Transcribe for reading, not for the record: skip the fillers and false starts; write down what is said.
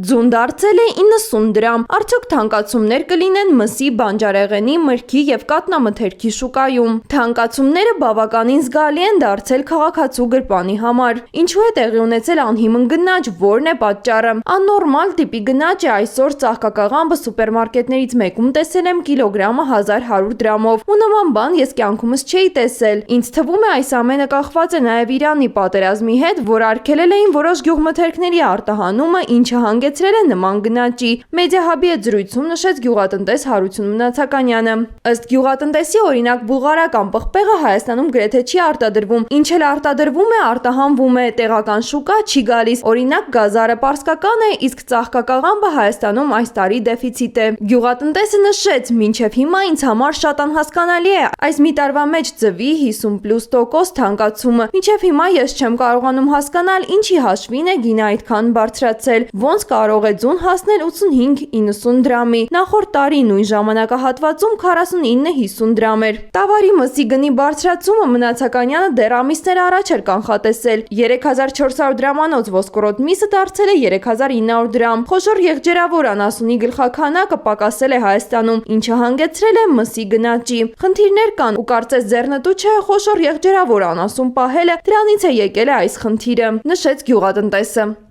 Ձուն դարձել է 90 դրամ, արդյոք թանկացումներ կլինեն մսի, բանջարեղենի, մրգի և կաթնամթերքի շուկայում։ Թանկացումները բավականին զգալի են դարձել քաղաքացու գրպանի համար։ Ինչու է տեղի ունեցել անհիմն գնաճ, որն է պատճառը։ Աննորմալ տիպի գնաճ է այսօր ծաղկակաղամբը սուպերմարկետներից մեկում տեսել եմ կիլոգրամը 1100 դրամով, ու նման բան ես կյանքումս չէի տեսել։ Ինձ թվում է այս ամենը կախված է նաև Իրանի պատերազմի հետ, որ արգելել էին որոշ գյուղմթերքների արտահանումը, ինչը հանգեցրել է նման գնաճի։ Մեդիահաբի հետ զրույցում նշեց գյուղատնտես Հարություն Մնացականյանը։ Ըստ գյուղատնտեսի, օրինակ բուլղարական պղպեղը Հայաստանում գրեթե չի արտադրվում, ինչ էլ արտադրվում է, արտահանվում է, տեղական շուկա չի գալիս։ Օրինակ գազարը պարսկական է, իսկ ծաղկակաղամբը Հայաստանում այս տարի դեֆիցիտ է։ Գյուղատնտեսը նշեց, մինչև հիմա ինձ համար շատ անհասկանալի է այս մի տարվա մեջ ձվի 50+% թանկացումը։ Մինչև հիմա ես չեմ կարողանում հասկանալ, ինչի հաշվին է գինը այդքան բարձրացել, ոնց կարող է ձուն հասնել 85-90 դրամի։ Նախորդ տարի նույն ժամանակահատվածում 49-50 դրամ էր։ Տավարի մսի գնի բարձրացումը Մնացականյանը դեռ ամիսներ առաջ էր կանխատեսել։ 3400 դրամանոց ոսկորոտ միսը դարձել է 3900 դրամ։ Խոշոր եղջերավոր անասունի գլխաքանակը պակասել է Հայաստանում, ինչը հանգեցրել է մսի գնաճի։ Խնդիրներ կան, ու կարծես ձեռնտու չէ խոշոր եղջերավոր անասուն պահելը, դրանից է եկել է այս խնդիրը, նշեց գյուղատնտեսը։